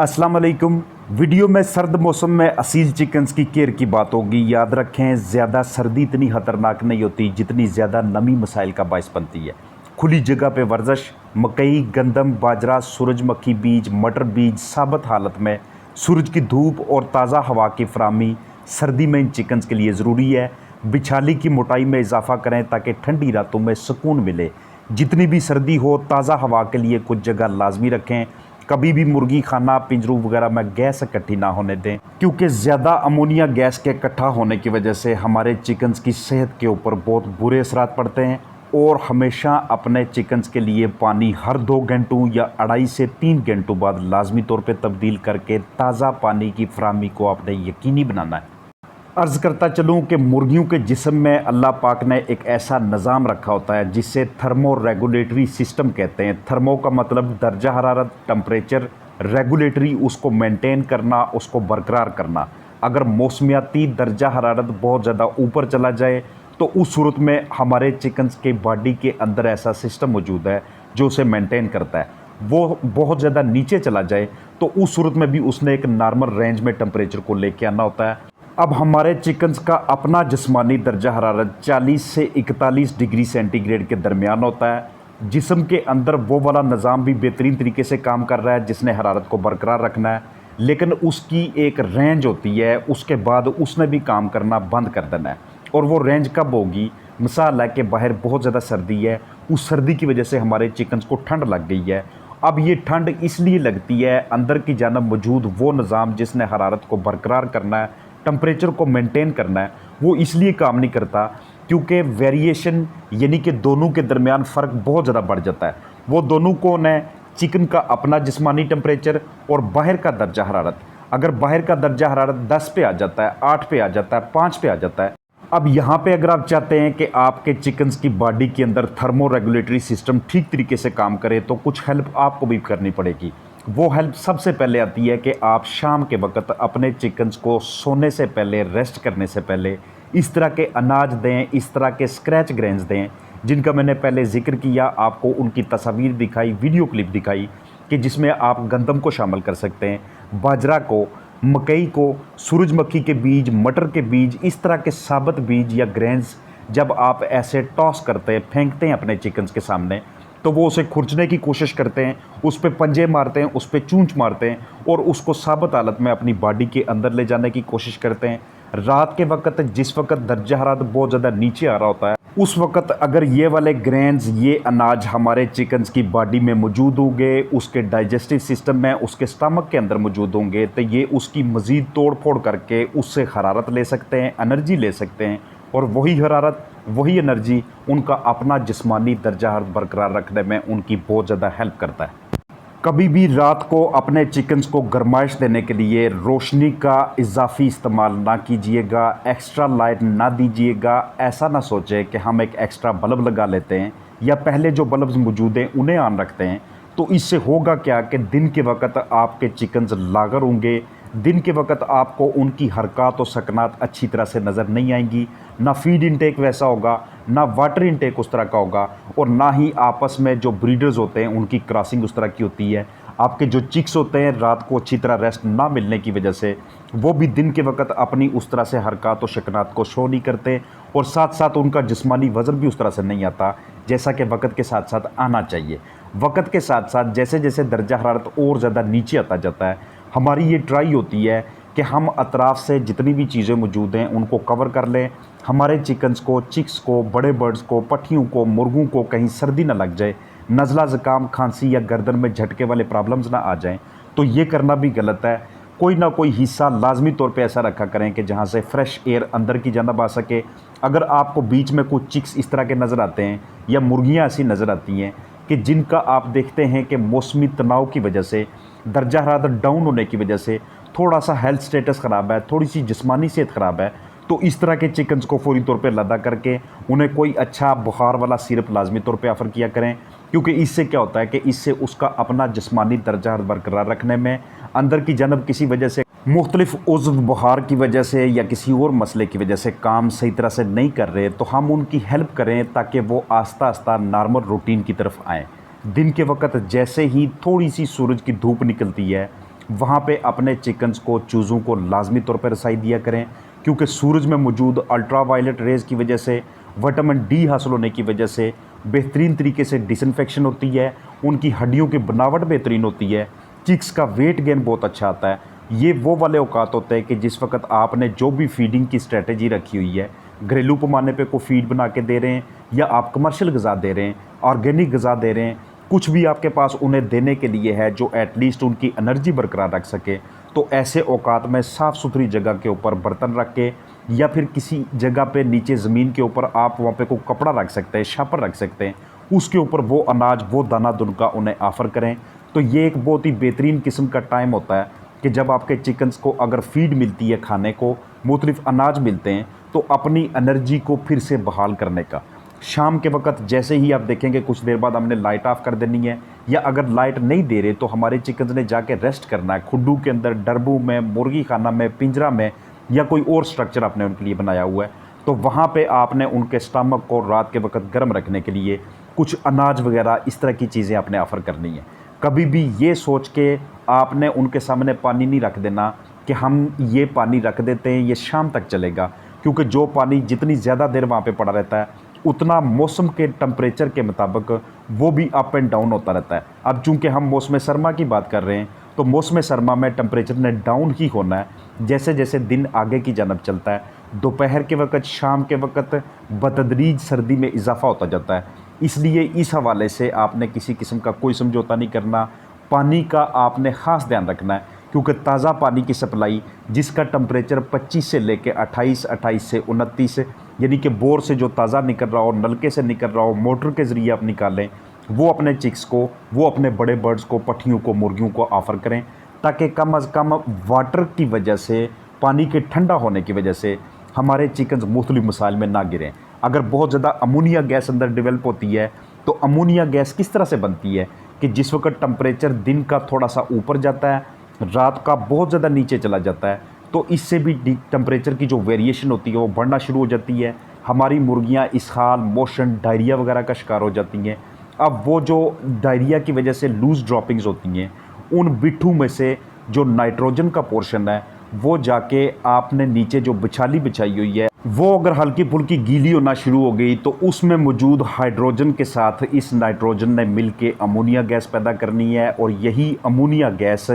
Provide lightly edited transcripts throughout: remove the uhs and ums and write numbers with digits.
अस्सलाम वालेकुम। वीडियो में सर्द मौसम में असील चिकन्स की केयर की बात होगी। याद रखें, ज़्यादा सर्दी इतनी ख़तरनाक नहीं होती जितनी ज़्यादा नमी मसाइल का बायस बनती है। खुली जगह पे वर्जिश, मकई, गंदम, बाजरा, सूरजमुखी बीज, मटर बीज साबित हालत में सूरज की धूप और ताज़ा हवा की फराहमी सर्दी में इन चिकन्स के लिए ज़रूरी है। बिछाली की मोटाई में इजाफा करें ताकि ठंडी रातों में सुकून मिले। जितनी भी सर्दी हो, ताज़ा हवा के लिए कुछ जगह लाजमी रखें। कभी भी मुर्गी खाना, पिंजरू वगैरह में गैस इकट्ठी ना होने दें, क्योंकि ज़्यादा अमोनिया गैस के इकट्ठा होने की वजह से हमारे चिकन्स की सेहत के ऊपर बहुत बुरे असरात पड़ते हैं। और हमेशा अपने चिकन्स के लिए पानी हर 2 घंटों या 2.5 से 3 घंटों बाद लाजमी तौर पे तब्दील करके ताज़ा पानी की फराहमी को आपने यकीनी बनाना है। अर्ज़ करता चलूँ कि मुर्गियों के जिस्म में अल्लाह पाक ने एक ऐसा निज़ाम रखा होता है जिसे थर्मो रेगुलेटरी सिस्टम कहते हैं। थर्मो का मतलब दर्जा हरारत, टेम्परेचर, रेगुलेटरी उसको मेंटेन करना, उसको बरकरार करना। अगर मौसमियाती दर्जा हरारत बहुत ज़्यादा ऊपर चला जाए तो उस सूरत में हमारे चिकन्स के बॉडी के अंदर ऐसा सिस्टम मौजूद है जो उसे मेंटेन करता है। वो बहुत ज़्यादा नीचे चला जाए तो उस सूरत में भी उसने एक नॉर्मल रेंज में टेम्परेचर को लेके आना होता है। अब हमारे चिकन्स का अपना जिस्मानी दर्जा हरारत 40 से 41 डिग्री सेंटीग्रेड के दरमियान होता है। जिस्म के अंदर वो वाला निज़ाम भी बेहतरीन तरीके से काम कर रहा है जिसने हरारत को बरकरार रखना है, लेकिन उसकी एक रेंज होती है, उसके बाद उसने भी काम करना बंद कर देना है। और वो रेंज कब होगी? मिसाल है कि बाहर बहुत ज़्यादा सर्दी है, उस सर्दी की वजह से हमारे चिकन्स को ठंड लग गई है। अब ये ठंड इसलिए लगती है, अंदर की जानब मौजूद वो निज़ाम जिसने हरारत को बरकरार करना है, टेम्परेचर को मेंटेन करना है, वो इसलिए काम नहीं करता क्योंकि वेरिएशन यानी कि दोनों के दरमियान फ़र्क बहुत ज़्यादा बढ़ जाता है। वो दोनों कौन है? चिकन का अपना जिस्मानी टेम्परेचर और बाहर का दर्जा हरारत। अगर बाहर का दर्जा हरारत 10 पे आ जाता है, 8 पे आ जाता है, 5 पे आ जाता है। अब यहाँ पे अगर आप चाहते हैं कि आपके चिकन्स की बॉडी के अंदर थर्मो रेगुलेटरी सिस्टम ठीक तरीके से काम करे तो कुछ हेल्प आपको भी करनी पड़ेगी। वो हेल्प सबसे पहले आती है कि आप शाम के वक्त अपने चिकन्स को सोने से पहले, रेस्ट करने से पहले इस तरह के अनाज दें, इस तरह के स्क्रैच ग्रेन्स दें जिनका मैंने पहले जिक्र किया, आपको उनकी तस्वीर दिखाई, वीडियो क्लिप दिखाई कि जिसमें आप गंदम को शामिल कर सकते हैं, बाजरा को, मकई को, सूरजमुखी के बीज, मटर के बीज, इस तरह के साबित बीज या ग्रेन्स जब आप ऐसे टॉस करते हैं, फेंकते हैं अपने चिकन्स के सामने तो वो उसे खुरचने की कोशिश करते हैं, उस पर पंजे मारते हैं, उस पर चूंच मारते हैं और उसको साबित हालत में अपनी बॉडी के अंदर ले जाने की कोशिश करते हैं। रात के वक्त जिस वक्त दर्जा हरारत बहुत ज़्यादा नीचे आ रहा होता है, उस वक्त अगर ये वाले ग्रेन्स, ये अनाज हमारे चिकन्स की बॉडी में मौजूद होंगे, उसके डाइजेस्टिव सिस्टम में, उसके स्टमक के अंदर मौजूद होंगे, तो ये उसकी मज़ीद तोड़ फोड़ करके उससे हरारत ले सकते हैं, एनर्जी ले सकते हैं और वही हरारत, वही एनर्जी उनका अपना जिस्मानी दर्जा हरारत बरकरार रखने में उनकी बहुत ज़्यादा हेल्प करता है। कभी भी रात को अपने चिकन्स को गर्माइश देने के लिए रोशनी का इजाफी इस्तेमाल ना कीजिएगा, एक्स्ट्रा लाइट ना दीजिएगा। ऐसा ना सोचें कि हम एक एक्स्ट्रा बल्ब लगा लेते हैं या पहले जो बल्ब मौजूद हैं उन्हें ऑन रखते हैं, तो इससे होगा क्या कि दिन के वक्त आपके चिकन्स लागर होंगे, दिन के वक्त आपको उनकी हरकत और सकनात अच्छी तरह से नज़र नहीं आएंगी, ना फीड इंटेक वैसा होगा, ना वाटर इंटेक उस तरह का होगा और ना ही आपस में जो ब्रीडर्स होते हैं उनकी क्रॉसिंग उस तरह की होती है। आपके जो चिक्स होते हैं रात को अच्छी तरह रेस्ट ना मिलने की वजह से वो भी दिन के वक्त अपनी उस तरह से हरकत और शकनात को शो नहीं करते और साथ साथ उनका जिस्मानी वज़न भी उस तरह से नहीं आता जैसा कि वक्त के साथ साथ आना चाहिए। वक्त के साथ साथ जैसे जैसे दर्जा हरारत और ज़्यादा नीचे आता जाता है, हमारी ये ट्राई होती है कि हम अतराफ़ से जितनी भी चीज़ें मौजूद हैं उनको कवर कर लें। हमारे चिकन्स को, चिक्स को, बड़े बर्ड्स को, पट्ठियों को, मुर्गों को कहीं सर्दी ना लग जाए, नज़ला, ज़ुकाम, खांसी या गर्दन में झटके वाले प्रॉब्लम्स ना आ जाएं, तो ये करना भी गलत है। कोई ना कोई हिस्सा लाजमी तौर पे ऐसा रखा करें कि जहाँ से फ्रेश एयर अंदर की जानब आ सके। अगर आपको बीच में कुछ चिक्स इस तरह के नज़र आते हैं या मुर्गियाँ ऐसी नज़र आती हैं कि जिनका आप देखते हैं कि मौसमी तनाव की वजह से, दर्जा हरारत डाउन होने की वजह से थोड़ा सा हेल्थ स्टेटस ख़राब है, थोड़ी सी जिस्मानी सेहत ख़राब है, तो इस तरह के चिकन्स को फौरी तौर पे लदा करके उन्हें कोई अच्छा बुखार वाला सिरप लाजमी तौर पे ऑफ़र किया करें, क्योंकि इससे क्या होता है कि इससे उसका अपना जिस्मानी दर्जा बरकरार रखने में, अंदर की जानब किसी वजह से मुख्तलिफ उज़्व बुखार की वजह से या किसी और मसले की वजह से काम सही तरह से नहीं कर रहे, तो हम उनकी हेल्प करें ताकि वो आस्ता आस्ता नॉर्मल रूटीन की तरफ आएँ। दिन के वक्त जैसे ही थोड़ी सी सूरज की धूप निकलती है, वहाँ पे अपने चिकन्स को, चूज़ों को लाजमी तौर पर रसाई दिया करें, क्योंकि सूरज में मौजूद अल्ट्रावायलेट रेज़ की वजह से, विटामिन डी हासिल होने की वजह से बेहतरीन तरीके से डिसइंफेक्शन होती है, उनकी हड्डियों की बनावट बेहतरीन होती है, चिक्स का वेट गेन बहुत अच्छा आता है। ये वो वाले औकात होते हैं कि जिस वक्त आपने जो भी फीडिंग की स्ट्रेटजी रखी हुई है, घरेलू पैमाने पे को फीड बना के दे रहे हैं या आप कमर्शियल ग़िज़ा दे रहे हैं, ऑर्गेनिक ग़िज़ा दे रहे हैं, कुछ भी आपके पास उन्हें देने के लिए है जो एटलीस्ट उनकी एनर्जी बरकरार रख सके, तो ऐसे औकात में साफ़ सुथरी जगह के ऊपर बर्तन रख के या फिर किसी जगह पे नीचे ज़मीन के ऊपर आप वहाँ पे कोई कपड़ा रख सकते हैं, छापर रख सकते हैं, उसके ऊपर वो अनाज, वो दाना दुनका उन्हें ऑफ़र करें। तो ये एक बहुत ही बेहतरीन किस्म का टाइम होता है कि जब आपके चिकन्स को अगर फीड मिलती है, खाने को मुख्तलिफ अनाज मिलते हैं, तो अपनी एनर्जी को फिर से बहाल करने का। शाम के वक्त जैसे ही आप देखेंगे कुछ देर बाद हमने लाइट ऑफ कर देनी है, या अगर लाइट नहीं दे रहे तो हमारे चिकन्स ने जाके रेस्ट करना है खुड्डू के अंदर, डरबू में, मुर्गी खाना में, पिंजरा में, या कोई और स्ट्रक्चर आपने उनके लिए बनाया हुआ है। तो वहाँ पे आपने उनके स्टमक को रात के वक्त गर्म रखने के लिए कुछ अनाज वगैरह इस तरह की चीज़ें आपने ऑफ़र करनी है। कभी भी ये सोच के आपने उनके सामने पानी नहीं रख देना कि हम ये पानी रख देते हैं, ये शाम तक चलेगा, क्योंकि जो पानी जितनी ज़्यादा देर वहाँ पे पड़ा रहता है उतना मौसम के टेम्परेचर के मुताबिक वो भी अप एंड डाउन होता रहता है। अब चूँकि हम मौसम सरमा की बात कर रहे हैं, तो मौसम सरमा में टेम्परेचर ने डाउन ही होना है जैसे जैसे दिन आगे की जानब चलता है। दोपहर के वक्त, शाम के वक्त बतदरीज सर्दी में इजाफा होता जाता है। इसलिए इस हवाले से आपने किसी किस्म का कोई समझौता नहीं करना। पानी का आपने ख़ास ध्यान रखना है, क्योंकि ताज़ा पानी की सप्लाई जिसका टेम्परेचर 25 से लेकर 28, 28 से 29, यानी कि बोर से जो ताज़ा निकल रहा हो, नलके से निकल रहा हो, मोटर के ज़रिए आप निकालें, वो अपने चिक्स को, वो अपने बड़े बर्ड्स को, पट्ठियों को, मुर्गियों को ऑफ़र करें, ताकि कम अज़ कम वाटर की वजह से, पानी के ठंडा होने की वजह से हमारे चिकन्स मुख्तलिफ मसाइल में ना गिरें। अगर बहुत ज़्यादा अमोनिया गैस अंदर डेवलप होती है, तो अमोनिया गैस किस तरह से बनती है कि जिस वक्त टेम्परेचर दिन का थोड़ा सा ऊपर जाता है, रात का बहुत ज़्यादा नीचे चला जाता है, तो इससे भी टेम्परेचर की जो वेरिएशन होती है वो बढ़ना शुरू हो जाती है। हमारी मुर्गियाँ इसहाल, मोशन, डायरिया वगैरह का शिकार हो जाती हैं। अब वो जो डायरिया की वजह से लूज़ ड्रॉपिंग्स होती हैं, उन बिट्ठू में से जो नाइट्रोजन का पोर्शन है वो जाके आपने नीचे जो बिछाली बिछाई हुई है, वो अगर हल्की फुल्की गीली होना शुरू हो गई, तो उसमें मौजूद हाइड्रोजन के साथ इस नाइट्रोजन ने मिल के अमोनिया गैस पैदा करनी है। और यही अमोनिया गैस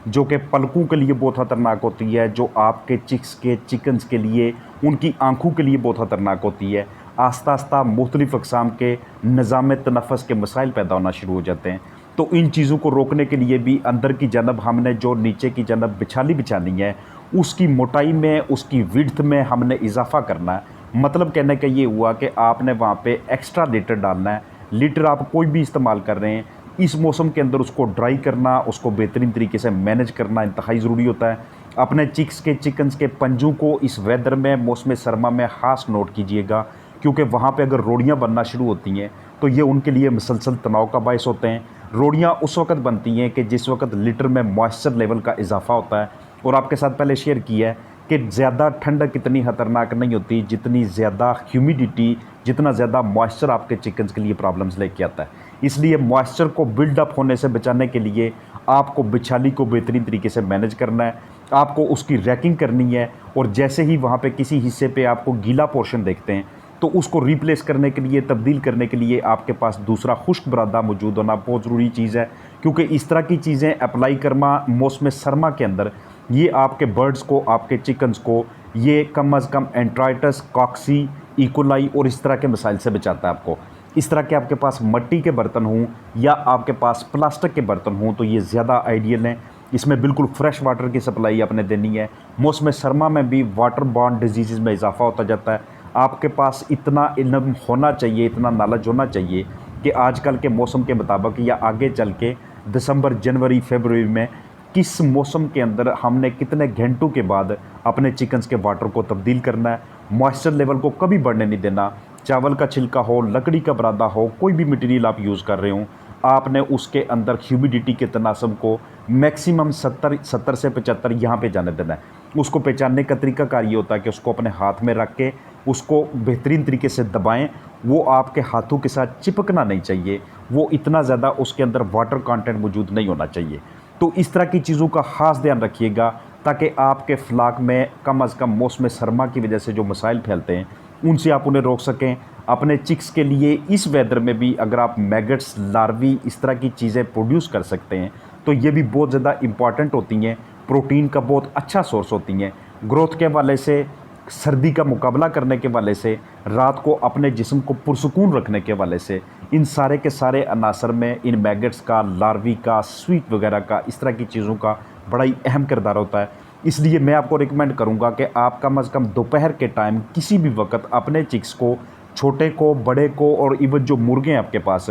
जो कि पलकों के लिए बहुत ख़तरनाक होती है, जो आपके चिकन्स के लिए, उनकी आँखों के लिए बहुत ख़तरनाक होती है, आस्ता आस्ता मुख्तलिफ़ अक़साम के निज़ाम तनफ़्फ़ुस के मसाइल पैदा होना शुरू हो जाते हैं। तो इन चीज़ों को रोकने के लिए भी अंदर की जानब हमने जो नीचे की जानब बिछाली बिछानी है, उसकी मोटाई में, उसकी विड्थ में हमने इजाफ़ा करना है। मतलब कहने का ये हुआ कि आपने वहाँ पे एक्स्ट्रा लीटर डालना है। लीटर आप कोई भी इस्तेमाल कर रहे हैं, इस मौसम के अंदर उसको ड्राई करना, उसको बेहतरीन तरीके से मैनेज करना इंतहाई ज़रूरी होता है। अपने चिकन्स के पंजों को इस वेदर में, मौसम सरमा में ख़ास नोट कीजिएगा, क्योंकि वहाँ पे अगर रोड़ियाँ बनना शुरू होती हैं तो ये उनके लिए मुसलसल तनाव का बायस होते हैं। रोड़ियाँ उस वक्त बनती हैं कि जिस वक्त लीटर में मॉइस्चर लेवल का इजाफा होता है। और आपके साथ पहले शेयर किया है कि ज़्यादा ठंडक इतनी ख़तरनाक नहीं होती जितनी ज़्यादा ह्यूमिडिटी, जितना ज़्यादा मॉइस्चर आपके चिकन्स के लिए प्रॉब्लम्स लेके आता है। इसलिए मॉइस्चर को बिल्डअप होने से बचाने के लिए आपको बिछाली को बेहतरीन तरीके से मैनेज करना है, आपको उसकी रैकिंग करनी है। और जैसे ही वहाँ पे किसी हिस्से पे आपको गीला पोर्शन देखते हैं, तो उसको रिप्लेस करने के लिए, तब्दील करने के लिए आपके पास दूसरा खुश्क बरादा मौजूद होना बहुत ज़रूरी चीज़ है। क्योंकि इस तरह की चीज़ें अप्लाई करना मौसम सरमा के अंदर, ये आपके बर्ड्स को, आपके चिकन्स को, ये कम अज़ कम एंट्राइटस, कॉक्सी, इकोलाई और इस तरह के मसाइल से बचाता है आपको। इस तरह के आपके पास मिट्टी के बर्तन हों या आपके पास प्लास्टिक के बर्तन हों तो ये ज़्यादा आइडियल हैं। इसमें बिल्कुल फ्रेश वाटर की सप्लाई आपने देनी है। मौसम सरमा में भी वाटर बॉर्न डिजीज़ में इजाफा होता जाता है। आपके पास इतना इल्म होना चाहिए, इतना नॉलेज होना चाहिए कि आजकल के मौसम के मुताबिक या आगे चल के दिसंबर, जनवरी, फरवरी में किस मौसम के अंदर हमने कितने घंटों के बाद अपने चिकन्स के वाटर को तब्दील करना है। मॉइस्चर लेवल को कभी बढ़ने नहीं देना। चावल का छिलका हो, लकड़ी का बरादा हो, कोई भी मटेरियल आप यूज़ कर रहे हो, आपने उसके अंदर ह्यूमिडिटी के तनासब को मैक्सिमम 70 से 75 यहाँ पे जाने देना है। उसको पहचानने का तरीकाकार ये होता है कि उसको अपने हाथ में रख के उसको बेहतरीन तरीके से दबाएं। वो आपके हाथों के साथ चिपकना नहीं चाहिए, वो इतना ज़्यादा उसके अंदर वाटर कंटेंट मौजूद नहीं होना चाहिए। तो इस तरह की चीज़ों का ख़ास ध्यान रखिएगा ताकि आपके फ्लाक में कम अज़ कम मौसम सरमा की वजह से जो मसाइल फैलते हैं उनसे आप उन्हें रोक सकें। अपने चिक्स के लिए इस वेदर में भी अगर आप मैगट्स, लार्वी, इस तरह की चीज़ें प्रोड्यूस कर सकते हैं तो ये भी बहुत ज़्यादा इम्पॉर्टेंट होती हैं, प्रोटीन का बहुत अच्छा सोर्स होती हैं। ग्रोथ के वाले से, सर्दी का मुकाबला करने के वाले से, रात को अपने जिस्म को पुरसुकून रखने के वाले से, इन सारे के सारे अनासर में इन मैगट्स का, लार्वी का, स्वीट वगैरह का, इस तरह की चीज़ों का बड़ा ही अहम किरदार होता है। इसलिए मैं आपको रिकमेंड करूंगा कि आप कम अज़ कम दोपहर के टाइम किसी भी वक्त अपने चिक्स को, छोटे को, बड़े को और इवन जो मुर्गे हैं आपके पास,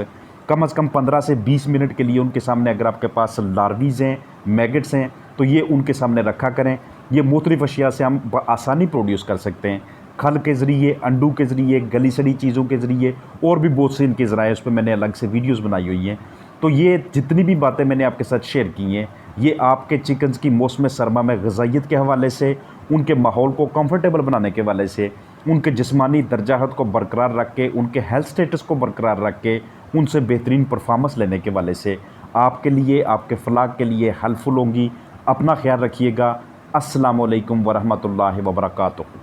कम अज़ कम 15 से 20 मिनट के लिए उनके सामने, अगर आपके पास लार्वीज़ हैं, मैगट्स हैं, तो ये उनके सामने रखा करें। ये मुख्तलिफ़ अशिया से हम आसानी प्रोड्यूस कर सकते हैं, खल के ज़रिए, अंडू के ज़रिए, गली सड़ी चीज़ों के ज़रिए, और भी बहुत से इनके ज़राए, उस पर मैंने अलग से वीडियोज़ बनाई हुई हैं। तो ये जितनी भी बातें मैंने आपके साथ शेयर की हैं, ये आपके चिकन्स की मौसम सरमा में ग़िज़ाइयत के हवाले से, उनके माहौल को कंफर्टेबल बनाने के हवाले से, उनके जिस्मानी दर्जाहत को बरकरार रख के, उनके हेल्थ स्टेटस को बरकरार रख के, उनसे बेहतरीन परफॉर्मेंस लेने के हवाले से आपके लिए, आपके फलाह के लिए हेल्पफुल होंगी। अपना ख्याल रखिएगा। अस्सलामु अलैकुम वरहमतुल्लाहि वबरकातुहू।